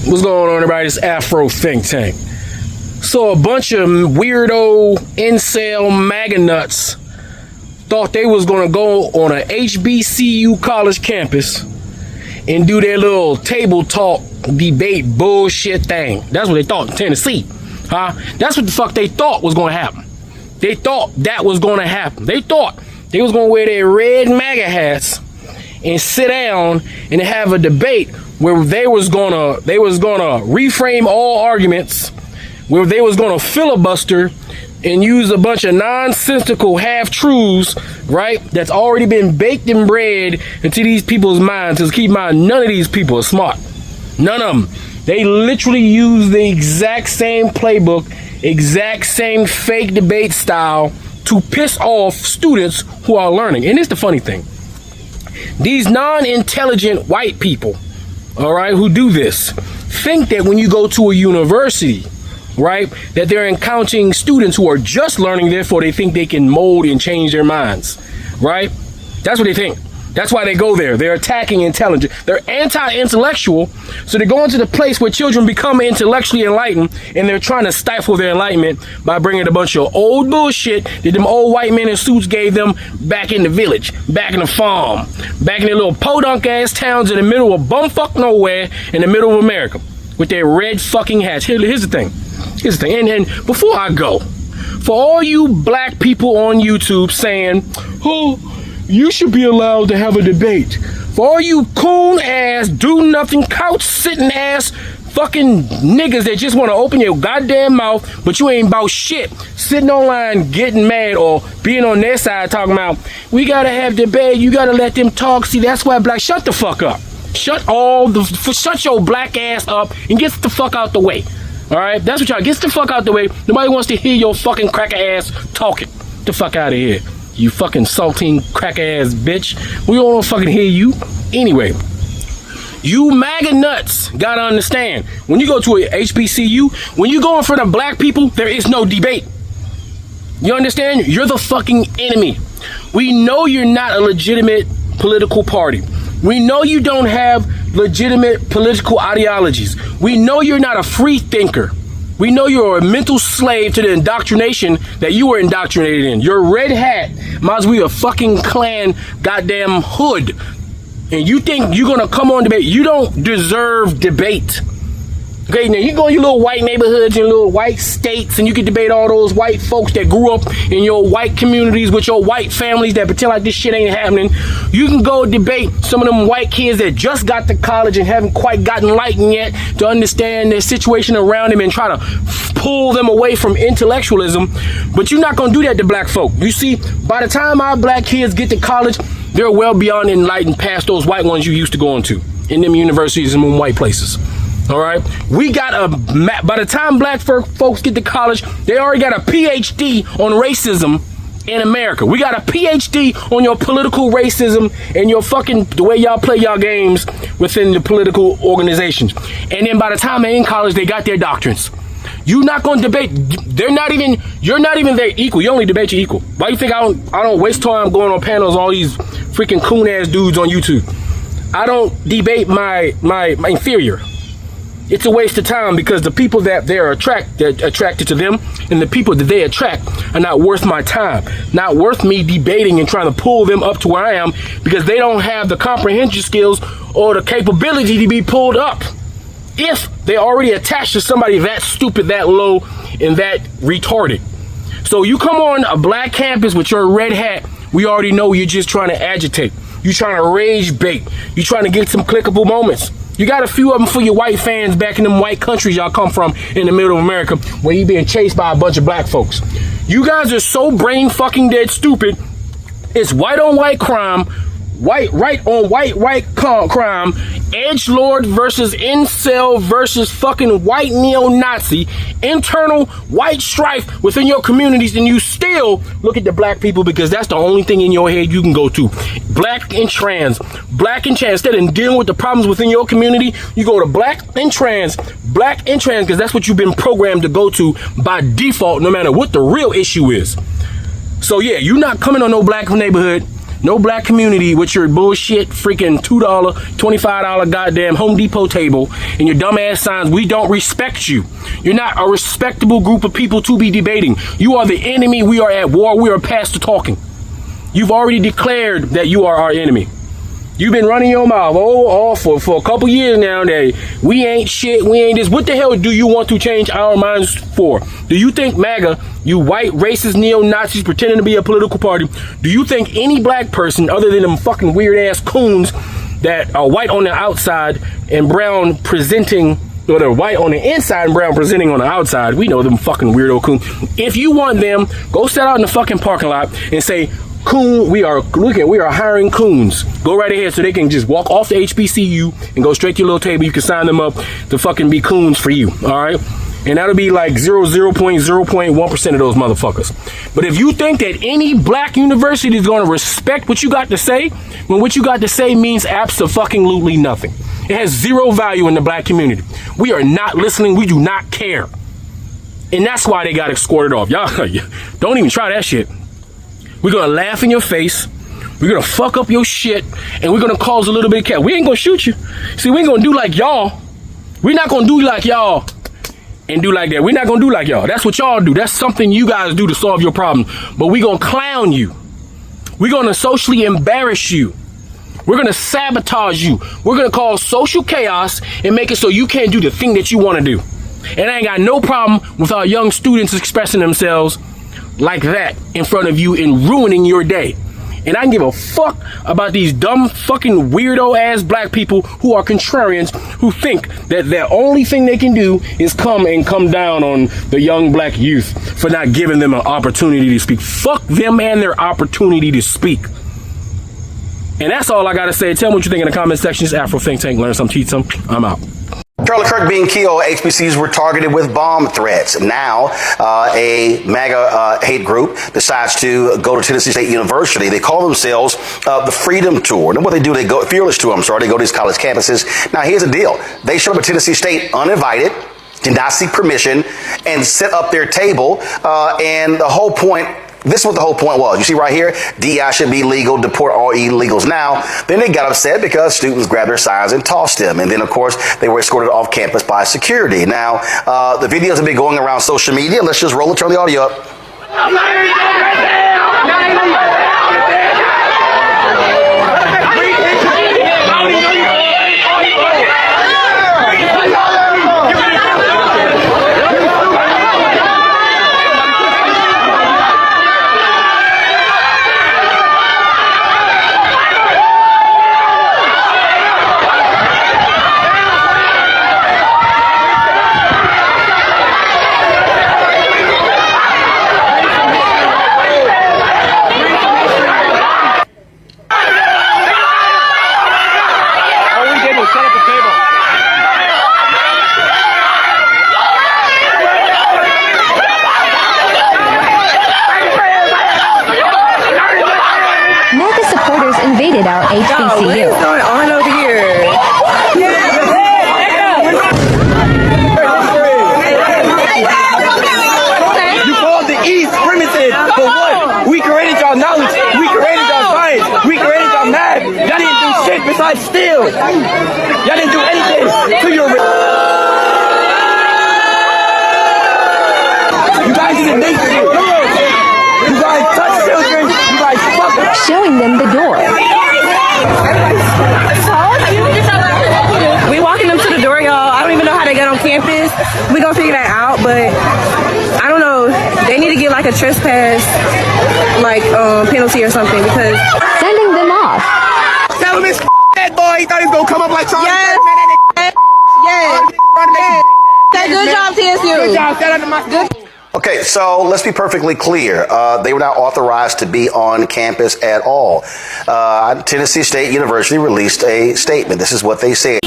What's going on, everybody? It's Afro Think Tank. So a bunch of weirdo incel MAGA nuts thought they was gonna go on a HBCU college campus and do their little table talk debate bullshit thing. That's what they thought in Tennessee, huh? That's what the fuck they thought was gonna happen. They thought that was gonna happen. They thought they was gonna wear their red MAGA hats and sit down and have a debate where they was gonna reframe all arguments, where they was gonna filibuster and use a bunch of nonsensical half-truths, right, that's already been baked and bred into these people's minds. Because keep in mind, none of these people are smart. None of them. They literally use the exact same playbook, exact same fake debate style to piss off students who are learning. And it's the funny thing. These non-intelligent white people, all right, who do this, think that when you go to a university, right, that they're encountering students who are just learning, therefore they think they can mold and change their minds, right? That's what they think. That's why they go there. They're attacking intelligence. They're anti-intellectual, so they go into the place where children become intellectually enlightened, and they're trying to stifle their enlightenment by bringing a bunch of old bullshit that them old white men in suits gave them back in the village, back in the farm, back in their little podunk-ass towns in the middle of bumfuck nowhere in the middle of America with their red fucking hats. Here's the thing. Here's the thing. And before I go, for all you black people on YouTube saying, oh, you should be allowed to have a debate. For all you coon ass, do nothing, couch sitting ass fucking niggas that just want to open your goddamn mouth, but you ain't about shit, sitting online getting mad or being on their side talking about, we gotta have debate, you gotta let them talk. See, that's why black, shut the fuck up. Shut your black ass up and get the fuck out the way. All right, that's what y'all, get the fuck out the way. Nobody wants to hear your fucking cracker ass talking. Get the fuck out of here, you fucking saltine cracker ass bitch. We don't want to fucking hear you. Anyway, you MAGA nuts gotta understand, when you go to a HBCU, when you go in front of black people, there is no debate. You understand? You're the fucking enemy. We know you're not a legitimate political party. We know you don't have legitimate political ideologies. We know you're not a free thinker. We know you're a mental slave to the indoctrination that you were indoctrinated in. Your red hat might as well be a fucking Klan goddamn hood. And you think you're gonna come on debate? You don't deserve debate. Okay, now you go in your little white neighborhoods and little white states and you can debate all those white folks that grew up in your white communities with your white families that pretend like this shit ain't happening. You can go debate some of them white kids that just got to college and haven't quite gotten enlightened yet to understand their situation around them and try to pull them away from intellectualism. But you're not gonna do that to black folk. You see, by the time our black kids get to college, they're well beyond enlightened past those white ones you used to go into in them universities and them white places. All right, we got by the time black folks get to college, they already got a PhD on racism in America. We got a PhD on your political racism and your fucking, the way y'all play y'all games within the political organizations. And then by the time they're in college, they got their doctrines. You're not going to debate. You're not even their equal. You only debate your equal. Why you think I don't waste time going on panels on all these freaking coon ass dudes on YouTube? I don't debate my inferior. It's a waste of time because the people that they're attracted to them, and the people that they attract are not worth my time, not worth me debating and trying to pull them up to where I am, because they don't have the comprehension skills or the capability to be pulled up if they already attached to somebody that stupid, that low, and that retarded. So you come on a black campus with your red hat, we already know you're just trying to agitate. You're trying to rage bait. You're trying to get some clickable moments. You got a few of them for your white fans back in them white countries y'all come from in the middle of America where you being chased by a bunch of black folks. You guys are so brain fucking dead stupid. It's white on white crime, right on white crime, edgelord versus incel versus fucking white neo-Nazi, internal white strife within your communities, and you still look at the black people because that's the only thing in your head you can go to. Black and trans. Instead of dealing with the problems within your community, you go to black and trans, because that's what you've been programmed to go to by default, no matter what the real issue is. So yeah, you're not coming on no black neighborhood No black community with your bullshit freaking $2, $25 goddamn Home Depot table and your dumbass signs. We don't respect you. You're not a respectable group of people to be debating. You are the enemy. We are at war. We are past the talking. You've already declared that you are our enemy. You've been running your mouth for a couple years now that we ain't shit, we ain't this. What the hell do you want to change our minds for? Do you think MAGA, you white racist neo-Nazis pretending to be a political party, do you think any black person other than them fucking weird ass coons that are white on the outside and brown presenting, or they're white on the inside and brown presenting on the outside, we know them fucking weirdo coons. If you want them, go sit out in the fucking parking lot and say, coon, we are hiring coons. Go right ahead so they can just walk off the HBCU and go straight to your little table. You can sign them up to fucking be coons for you, all right? And that'll be like 0.1% of those motherfuckers. But if you think that any black university is going to respect what you got to say, when what you got to say means abso-fucking-lutely nothing. It has zero value in the black community. We are not listening. We do not care. And that's why they got escorted off. Y'all, don't even try that shit. We're going to laugh in your face. We're going to fuck up your shit. And we're going to cause a little bit of chaos. We ain't going to shoot you. See, we ain't going to do like y'all. We're not going to do like y'all and do like that. We're not going to do like y'all. That's what y'all do. That's something you guys do to solve your problem. But we're going to clown you. We're going to socially embarrass you. We're going to sabotage you. We're going to cause social chaos and make it so you can't do the thing that you want to do. And I ain't got no problem with our young students expressing themselves like that in front of you and ruining your day. And I can give a fuck about these dumb fucking weirdo ass black people who are contrarians, who think that the only thing they can do is come down on the young black youth for not giving them an opportunity to speak. Fuck them and their opportunity to speak. And that's all I gotta say. Tell me what you think in the comment section. It's Afro Think Tank. Learn some, teach some. I'm out. Kirk being killed, HBCUs were targeted with bomb threats. Now, a MAGA hate group decides to go to Tennessee State University. They call themselves the Freedom Tour. And what they do, they go Fearless Tour. I'm sorry, they go to these college campuses. Now, here's the deal: they showed up at Tennessee State uninvited, did not seek permission, and set up their table. And the whole point. This is what the whole point was. You see right here, DI should be legal, deport all illegals now. Then they got upset because students grabbed their signs and tossed them. And then, of course, they were escorted off campus by security. Now, the videos have been going around social media. Let's just roll it, turn the audio up. Invaded our HBCU. What is going on over here? You called the East primitive, but what? We created y'all knowledge. We created y'all science. We created y'all math. Y'all didn't do shit besides steal. Y'all didn't do anything to your. You guys didn't make shit. You guys touch children. You guys fuck them. Showing them the door. We walking them to the door, y'all. I don't even know how they got on campus. We gonna figure that out, but I don't know. They need to get like a trespass, like penalty or something, because sending them off. tell him it's that boy. He thought he was gonna come up like Charlie. Yes. Say good job, TSU. Good job. Shout out to my good. Okay, so let's be perfectly clear. They were not authorized to be on campus at all. Tennessee State University released a statement. This is what they said.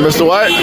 Mr. White.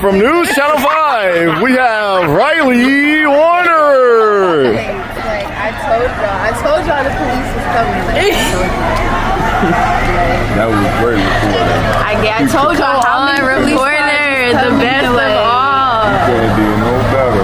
From News Channel 5, we have Riley Warner. I told y'all the police was coming. That was great recording. I told y'all how many reporters, the best of all. Can't do no better.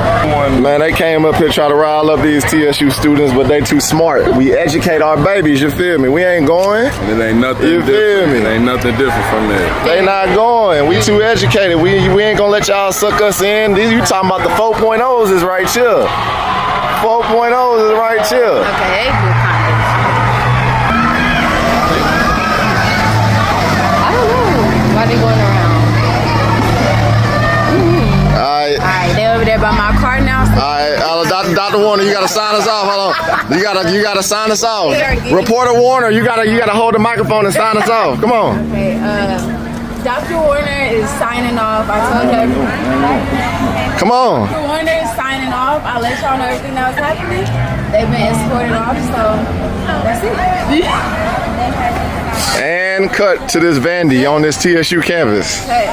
Man, they came up here trying to rile up these TSU students, but they too smart. We educate our babies, you feel me? We ain't going. And it ain't nothing you feel different. me? It ain't nothing different from that. They not going. We too educated. We ain't gonna let y'all suck us in. You talking about the 4.0s is right here. 4.0s is right here. Okay, they good content. I don't know why they going around. Alright, they over there by my car now. So Alright, Dr. Warner, you gotta sign us off. Hold on. You gotta sign us off. Reporter Warner, you gotta hold the microphone and sign us off. Come on. Okay, Dr. Warner is signing off. I told her. Come on. Dr. Warner is signing off. I'll let y'all know everything that was happening. They've been escorted off, so that's it. And cut to this Vandy on this TSU campus. Okay.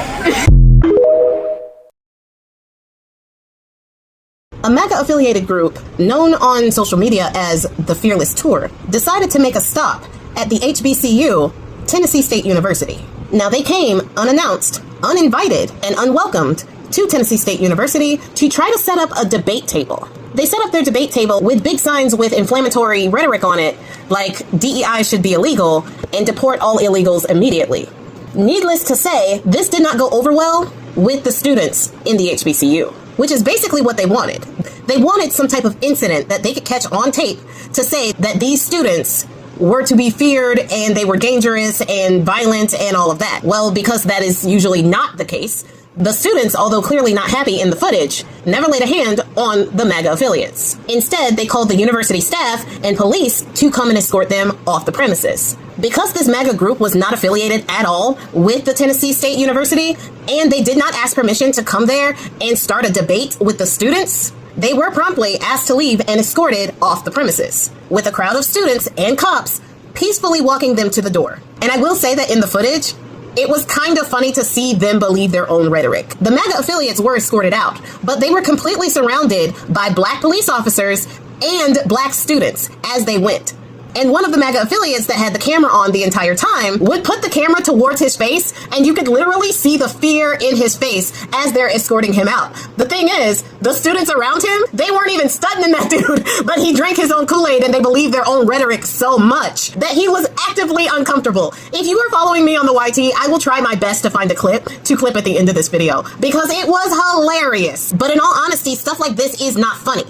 A MAGA-affiliated group, known on social media as the Fearless Tour, decided to make a stop at the HBCU, Tennessee State University. Now, they came unannounced, uninvited, and unwelcomed to Tennessee State University to try to set up a debate table. They set up their debate table with big signs with inflammatory rhetoric on it, like DEI should be illegal and deport all illegals immediately. Needless to say, this did not go over well with the students in the HBCU, which is basically what they wanted. They wanted some type of incident that they could catch on tape to say that these students were to be feared and they were dangerous and violent and all of that. Well, because that is usually not the case, the students, although clearly not happy in the footage, never laid a hand on the MAGA affiliates. Instead, they called the university staff and police to come and escort them off the premises. Because this MAGA group was not affiliated at all with the Tennessee State University, and they did not ask permission to come there and start a debate with the students, they were promptly asked to leave and escorted off the premises, with a crowd of students and cops peacefully walking them to the door. And I will say that in the footage, it was kind of funny to see them believe their own rhetoric. The MAGA affiliates were escorted out, but they were completely surrounded by black police officers and black students as they went. And one of the MAGA affiliates that had the camera on the entire time would put the camera towards his face, and you could literally see the fear in his face as they're escorting him out. The thing is, the students around him, they weren't even stunting that dude, but he drank his own Kool-Aid and they believed their own rhetoric so much that he was actively uncomfortable. If you are following me on the YT, I will try my best to find a clip at the end of this video because it was hilarious. But in all honesty, stuff like this is not funny.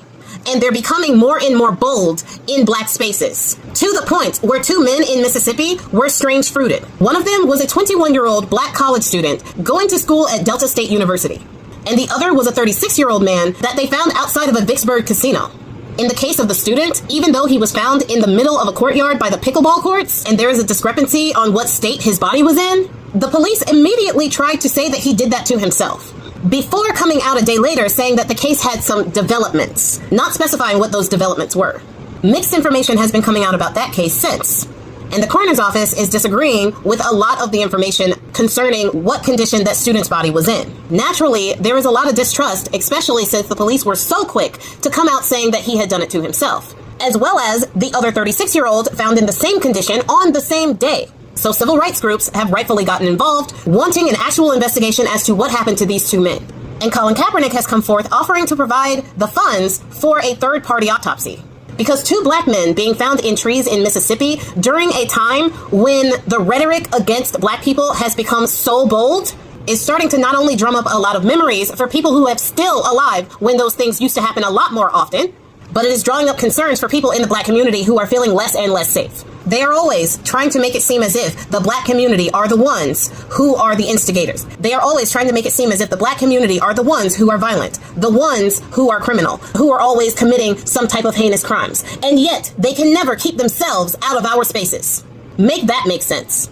And they're becoming more and more bold in black spaces, to the point where two men in Mississippi were strange fruited. One of them was a 21-year-old black college student going to school at Delta State University, and the other was a 36-year-old man that they found outside of a Vicksburg casino. In the case of the student, even though he was found in the middle of a courtyard by the pickleball courts, and there is a discrepancy on what state his body was in, the police immediately tried to say that he did that to himself, before coming out a day later saying that the case had some developments, not specifying what those developments were. Mixed information has been coming out about that case since, and the coroner's office is disagreeing with a lot of the information concerning what condition that student's body was in. Naturally, there is a lot of distrust, especially since the police were so quick to come out saying that he had done it to himself, as well as the other 36-year-old found in the same condition on the same day. So civil rights groups have rightfully gotten involved, wanting an actual investigation as to what happened to these two men. And Colin Kaepernick has come forth offering to provide the funds for a third-party autopsy. Because two black men being found in trees in Mississippi during a time when the rhetoric against black people has become so bold is starting to not only drum up a lot of memories for people who have still alive when those things used to happen a lot more often, but it is drawing up concerns for people in the black community who are feeling less and less safe. They are always trying to make it seem as if the black community are the ones who are the instigators. They are always trying to make it seem as if the black community are the ones who are violent, the ones who are criminal, who are always committing some type of heinous crimes. And yet, they can never keep themselves out of our spaces. Make that make sense.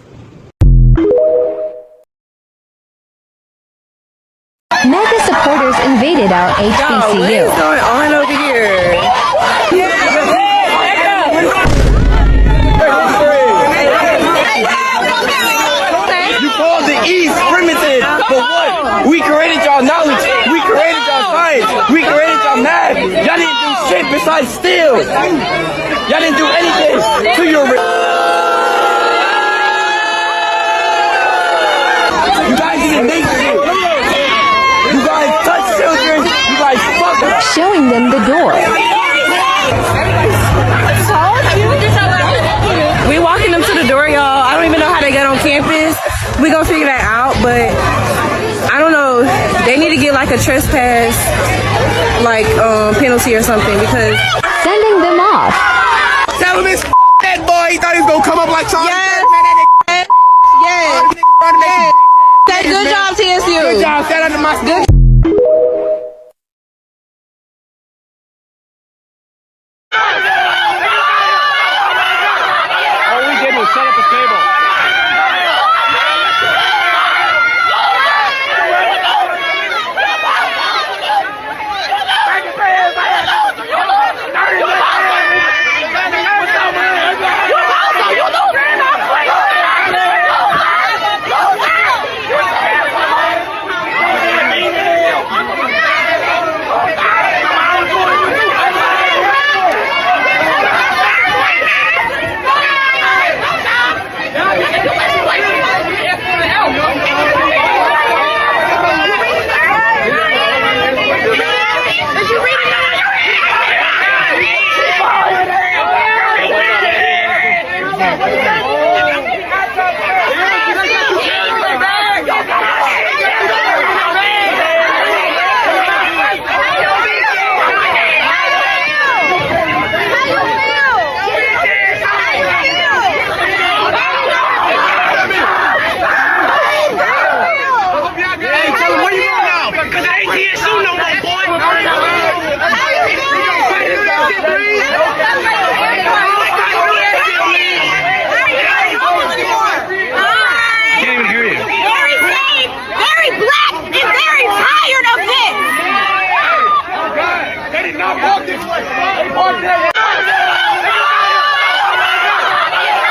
MAGA supporters invaded our HBCU. What is going on over here? You call the East primitive, but what? We created y'all knowledge. We created y'all science. We created y'all math. Y'all didn't do shit besides steal. Y'all didn't do anything to your... You guys didn't make shit. You guys touch children. You guys fuck them. Showing them the door. We walking them to the door, y'all. I don't even know how they got on campus. We gonna figure that out, but I don't know. They need to get like a trespass, like penalty or something because Sending them off. Tell him it's that boy. He thought he was gonna come up like Charlie. yes. Say good job, TSU. Good job. Stand under my good. All we did was set up a table.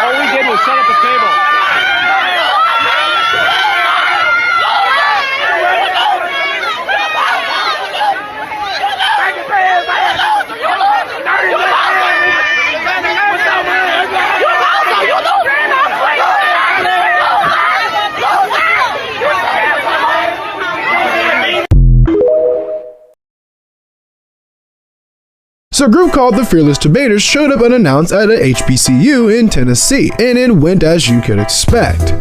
All we did was set up a table. So a group called the Fearless Debaters showed up unannounced at a HBCU in Tennessee, and it went as you could expect.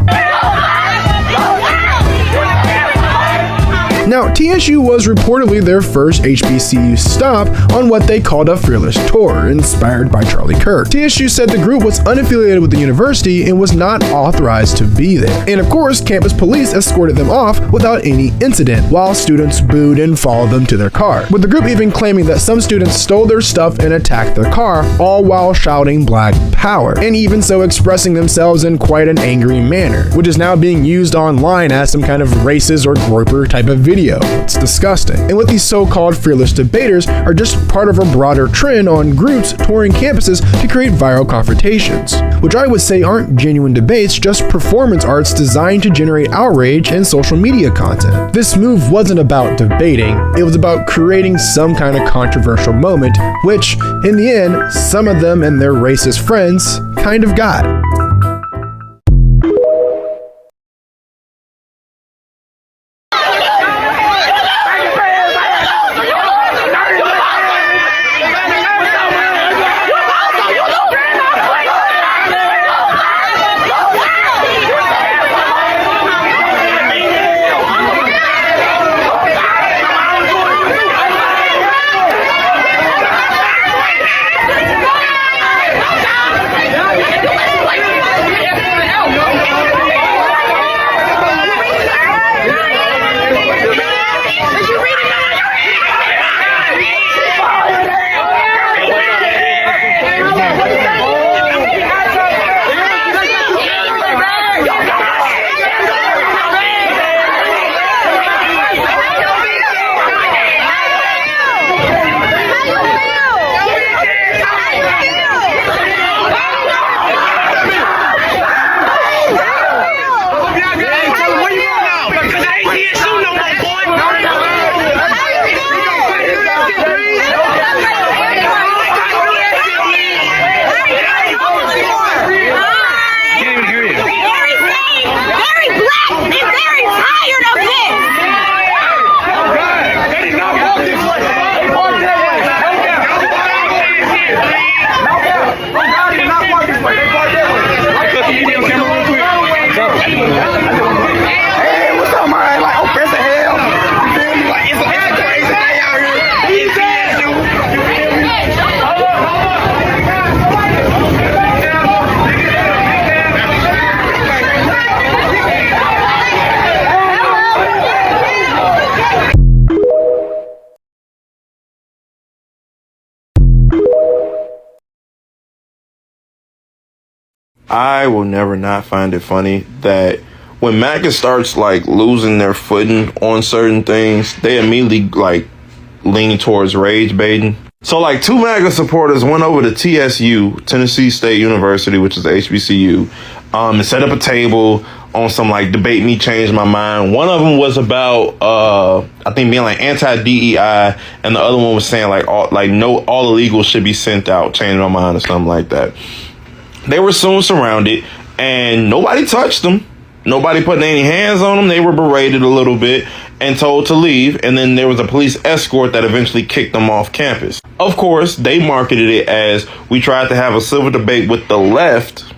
Now, TSU was reportedly their first HBCU stop on what they called a Fearless Tour, inspired by Charlie Kirk. TSU said the group was unaffiliated with the university and was not authorized to be there. And of course, campus police escorted them off without any incident, while students booed and followed them to their car, with the group even claiming that some students stole their stuff and attacked their car, all while shouting Black Power, and even so expressing themselves in quite an angry manner, which is now being used online as some kind of racist or groper type of video. It's disgusting. And what these so-called Fearless Debaters are just part of a broader trend on groups touring campuses to create viral confrontations, which I would say aren't genuine debates, just performance arts designed to generate outrage and social media content. This move wasn't about debating, it was about creating some kind of controversial moment, which, in the end, some of them and their racist friends kind of got. I will never not find it funny that when MAGA starts like losing their footing on certain things, they immediately like lean towards rage baiting. So like 2 MAGA supporters went over to TSU, Tennessee State University, which is the HBCU, and set up a table on some like debate me, change my mind. One of them was about I think being like anti-DEI, and the other one was saying like all illegals should be sent out, change my mind or something like that. They were soon surrounded and nobody touched them. Nobody put any hands on them. They were berated a little bit and told to leave. And then there was a police escort that eventually kicked them off campus. Of course, they marketed it as we tried to have a civil debate with the left.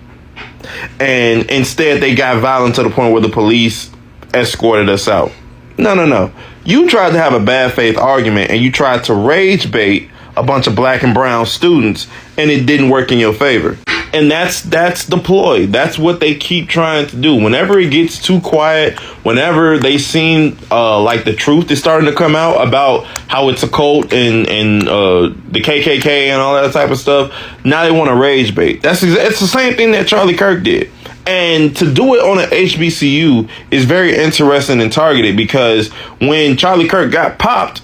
And instead, they got violent to the point where the police escorted us out. No. You tried to have a bad faith argument and you tried to rage bait a bunch of black and brown students, and it didn't work in your favor. And that's the ploy. That's what they keep trying to do. Whenever it gets too quiet, whenever they seem like the truth is starting to come out about how it's a cult and the KKK and all that type of stuff, now they want to rage bait. It's the same thing that Charlie Kirk did. And to do it on an HBCU is very interesting and targeted, because when Charlie Kirk got popped,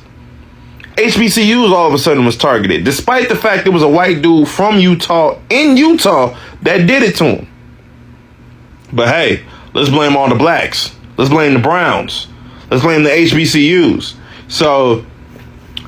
HBCUs all of a sudden was targeted, despite the fact there was a white dude from Utah in Utah that did it to him. But hey, let's blame all the blacks. Let's blame the browns. Let's blame the HBCUs. So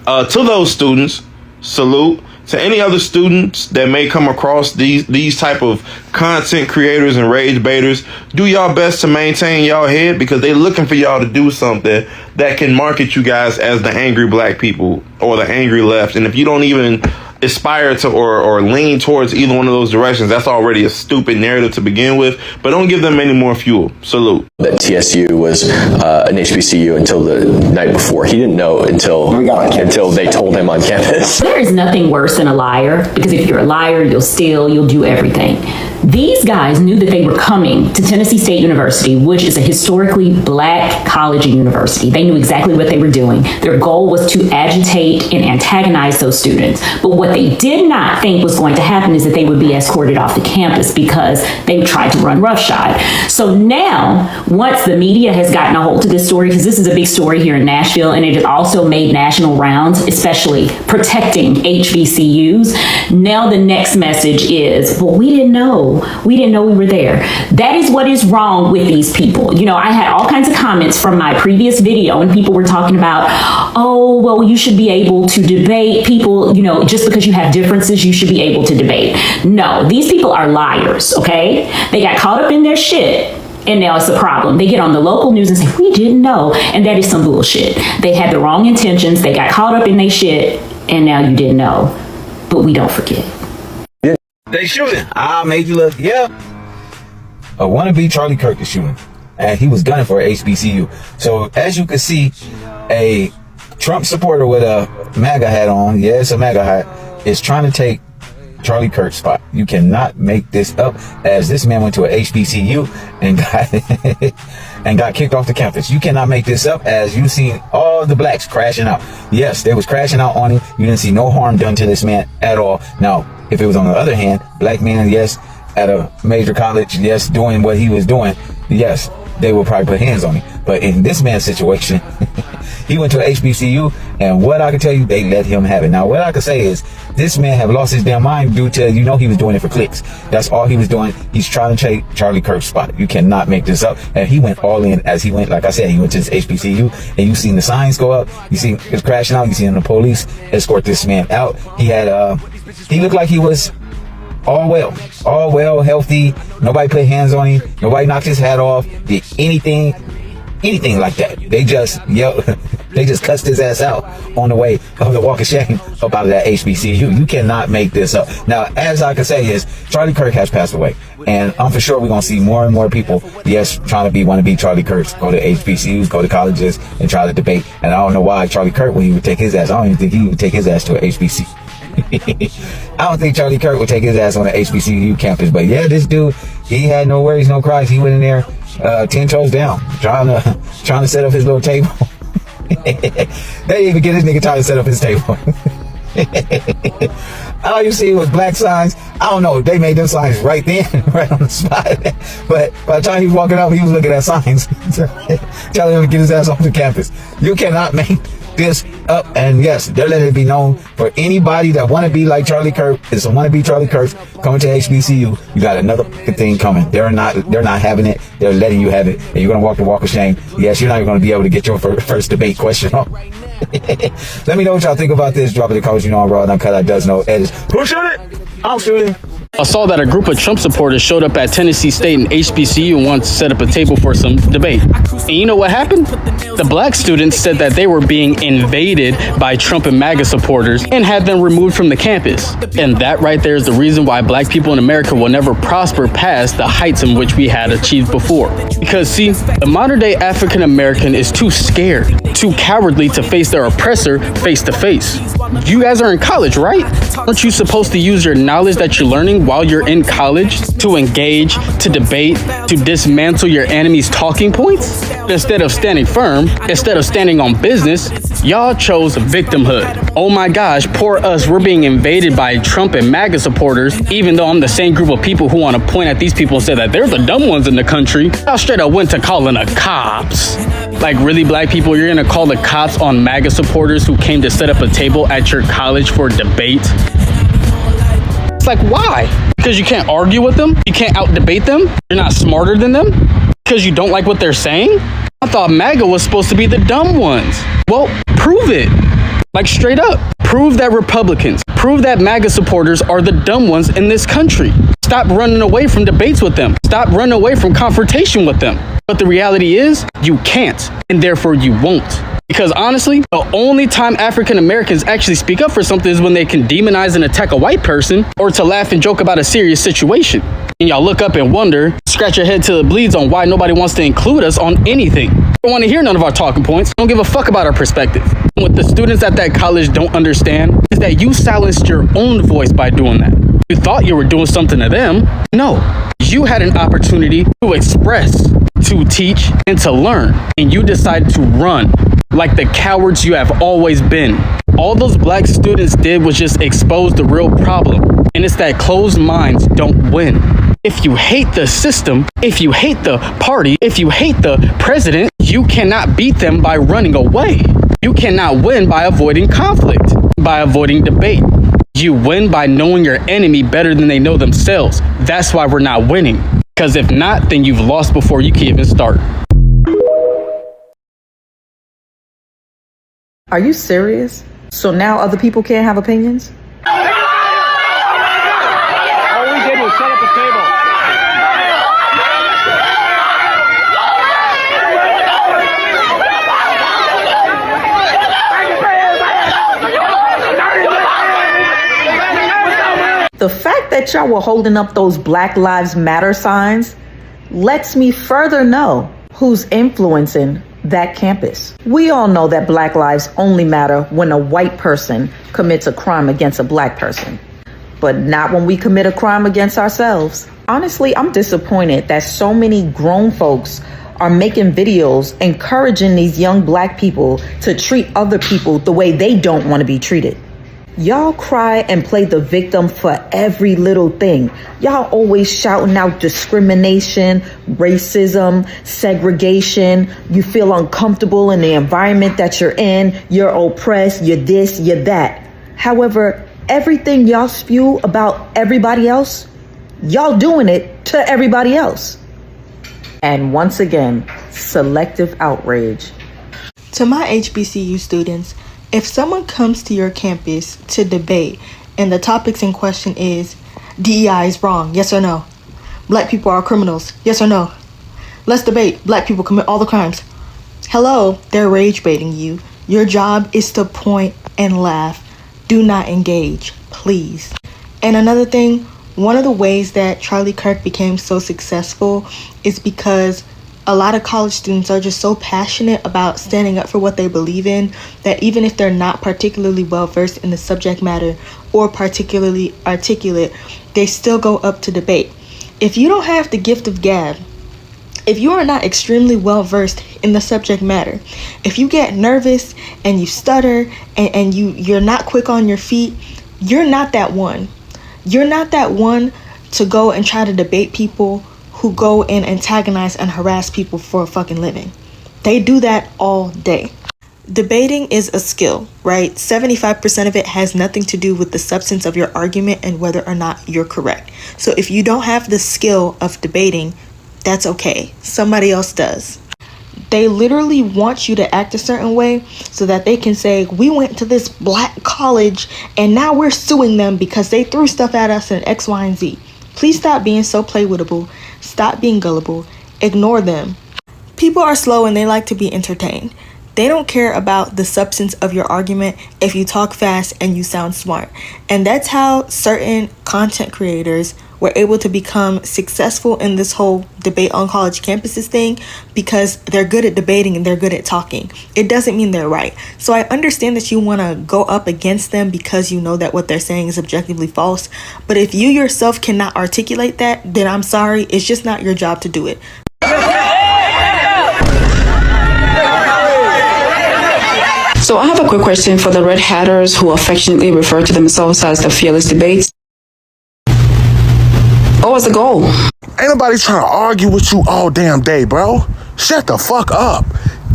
to those students, salute. To any other students that may come across these type of content creators and rage baiters, do y'all best to maintain y'all head, because they looking for y'all to do something that can market you guys as the angry black people or the angry left. And if you don't even aspire to or lean towards either one of those directions, that's already a stupid narrative to begin with. But don't give them any more fuel. Salute. That TSU was an HBCU until the night before. He didn't know until they told him on campus. There is nothing worse than a liar, because if you're a liar, you'll steal, you'll do everything. These guys knew that they were coming to Tennessee State University, which is a historically black college and university. They knew exactly what they were doing. Their goal was to agitate and antagonize those students. But what they did not think was going to happen is that they would be escorted off the campus, because they tried to run roughshod. So now, once the media has gotten a hold of this story, because this is a big story here in Nashville, and it also made national rounds, especially protecting HBCUs. Now the next message is, well, we didn't know. We didn't know we were there. That is what is wrong with these people. You know, I had all kinds of comments from my previous video, and people were talking about, oh, well, you should be able to debate people, you know, just because you have differences, you should be able to debate. No, these people are liars, okay? They got caught up in their shit, and now it's a problem. They get on the local news and say, we didn't know, and that is some bullshit. They had the wrong intentions, they got caught up in their shit, and now you didn't know. But we don't forget. They shooting. I made you look. Yeah. A wannabe Charlie Kirk is shooting, and he was gunning for HBCU. So as you can see, a Trump supporter with a MAGA hat on, yeah, it's a MAGA hat, is trying to take Charlie Kirk's spot. You cannot make this up, as this man went to a HBCU and got kicked off the campus. You cannot make this up, as you seen all the blacks crashing out. Yes, they was crashing out on him. You didn't see no harm done to this man at all. Now, if it was on the other hand, black man, yes, at a major college, yes, doing what he was doing, yes, they will probably put hands on him. But in this man's situation, he went to a HBCU, and what I can tell you, they let him have it. Now, what I can say is, this man have lost his damn mind due to, you know, he was doing it for clicks. That's all he was doing. He's trying to take Charlie Kirk's spot. You cannot make this up. And he went all in as he went, like I said, he went to this HBCU, and you seen the signs go up. You see it crashing out. You seen the police escort this man out. He had, he looked like he was all well, healthy. Nobody put hands on him. Nobody knocked his hat off, did anything like that. They just they just cussed his ass out on the way of the walk of shame up out of that HBCU. You cannot make this up. Now, as I can say is, Charlie Kirk has passed away, and I'm for sure we're gonna see more and more people, yes, trying to want to be Charlie Kirks, go to HBCUs, go to colleges, and try to debate. And I don't know why Charlie Kirk, when he would take his ass, I don't even think he would take his ass to an HBCU. I don't think Charlie Kirk would take his ass on an HBCU campus, but yeah, this dude, he had no worries, no cries. He went in there 10 toes down, trying to set up his little table. They didn't even get this nigga trying to set up his table. All you see was black signs. I don't know. They made them signs right then, right on the spot. But by the time he was walking up, he was looking at signs, telling him to get his ass off the campus. You cannot make this up. And yes, they're letting it be known for anybody that want to be like Charlie Kirk, is want to be Charlie Kirk, coming to HBCU. You got another thing coming. They're not having it. They're letting you have it, and you're gonna walk the walk of shame. Yes, you're not even gonna be able to get your first debate question on. Let me know what y'all think about this. Drop it in the comments. You know I'm raw and uncut. I does know edits. Who's shooting? I'm shooting. I saw that a group of Trump supporters showed up at Tennessee State and HBCU and wanted to set up a table for some debate. And you know what happened? The black students said that they were being invaded by Trump and MAGA supporters and had them removed from the campus. And that right there is the reason why black people in America will never prosper past the heights in which we had achieved before. Because see, the modern day African American is too scared, too cowardly to face their oppressor face to face. You guys are in college, right? Aren't you supposed to use your knowledge that you're learning while you're in college to engage, to debate, to dismantle your enemy's talking points? Instead of standing firm, instead of standing on business, y'all chose victimhood. Oh my gosh, poor us, we're being invaded by Trump and MAGA supporters, even though I'm the same group of people who want to point at these people and say that they're the dumb ones in the country. Y'all straight up went to calling the cops. Like, really, black people, you're gonna call the cops on MAGA supporters who came to set up a table at your college for debate? It's like, why? Because you can't argue with them? You can't out-debate them? You're not smarter than them? Because you don't like what they're saying? I thought MAGA was supposed to be the dumb ones. Well, prove it. Like, straight up. Prove that Republicans, prove that MAGA supporters are the dumb ones in this country. Stop running away from debates with them. Stop running away from confrontation with them. But the reality is, you can't, and therefore you won't. Because honestly, the only time African Americans actually speak up for something is when they can demonize and attack a white person, or to laugh and joke about a serious situation. And y'all look up and wonder, scratch your head till it bleeds on why nobody wants to include us on anything. Don't want to hear none of our talking points. Don't give a fuck about our perspective. And what the students at that college don't understand is that you silenced your own voice by doing that. You thought you were doing something to them. No, you had an opportunity to express, to teach, and to learn. And you decided to run like the cowards you have always been. All those black students did was just expose the real problem. And it's that closed minds don't win. If you hate the system, if you hate the party, if you hate the president, you cannot beat them by running away. You cannot win by avoiding conflict, by avoiding debate. You win by knowing your enemy better than they know themselves. That's why we're not winning. Because if not, then you've lost before you can even start. Are you serious? So now other people can't have opinions? All we did was set up a table. The fact that y'all were holding up those Black Lives Matter signs lets me further know who's influencing that campus. We all know that Black lives only matter when a white person commits a crime against a black person, but not when we commit a crime against ourselves. Honestly, I'm disappointed that so many grown folks are making videos encouraging these young black people to treat other people the way they don't want to be treated. Y'all cry and play the victim for every little thing. Y'all always shouting out discrimination, racism, segregation. You feel uncomfortable in the environment that you're in. You're oppressed, you're this, you're that. However, everything y'all spew about everybody else, y'all doing it to everybody else. And once again, selective outrage. To my HBCU students, if someone comes to your campus to debate and the topics in question is DEI is wrong, yes or no? Black people are criminals, yes or no? Let's debate, black people commit all the crimes. Hello, they're rage baiting you. Your job is to point and laugh. Do not engage, please. And another thing, one of the ways that Charlie Kirk became so successful is because a lot of college students are just so passionate about standing up for what they believe in that even if they're not particularly well versed in the subject matter or particularly articulate, they still go up to debate. If you don't have the gift of gab, if you are not extremely well versed in the subject matter, if you get nervous and you stutter and you're not quick on your feet, You're not that one. You're not that one to go and try to debate people who go and antagonize and harass people for a fucking living. They do that all day. Debating is a skill, right? 75% of it has nothing to do with the substance of your argument and whether or not you're correct. So if you don't have the skill of debating, that's okay. Somebody else does. They literally want you to act a certain way so that they can say, we went to this black college and now we're suing them because they threw stuff at us in X, Y, and Z. Please stop being so playwittable. Stop being gullible. Ignore them. People are slow and they like to be entertained. They don't care about the substance of your argument if you talk fast and you sound smart. And that's how certain content creators were able to become successful in this whole debate on college campuses thing, because they're good at debating and they're good at talking. It doesn't mean they're right. So I understand that you want to go up against them because you know that what they're saying is objectively false. But if you yourself cannot articulate that, then I'm sorry, it's just not your job to do it. So I have a quick question for the red hatters who affectionately refer to themselves as the fearless debates. What was the goal? Ain't nobody trying to argue with you all damn day, bro. Shut the fuck up.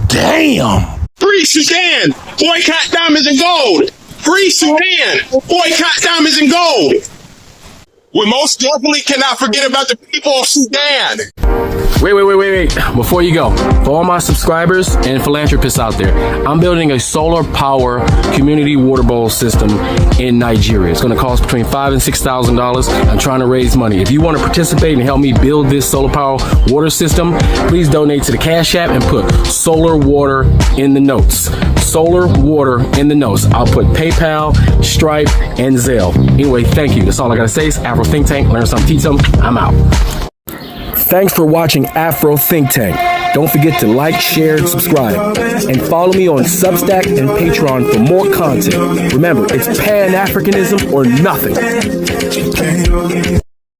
Damn. Free Sudan, boycott diamonds and gold. Free Sudan, boycott diamonds and gold. We most definitely cannot forget about the people of Sudan. Wait. Before you go, for all my subscribers and philanthropists out there, I'm building a solar power community water bowl system in Nigeria. It's going to cost between $5,000 and $6,000. I'm trying to raise money. If you want to participate and help me build this solar power water system, please donate to the Cash App and put solar water in the notes. Solar water in the notes. I'll put PayPal, Stripe, and Zelle. Anyway, thank you. That's all I got to say. It's Afro Think Tank. Learn something, teach something. I'm out. Thanks for watching Afro Think Tank. Don't forget to like, share, and subscribe. And follow me on Substack and Patreon for more content. Remember, it's Pan-Africanism or nothing.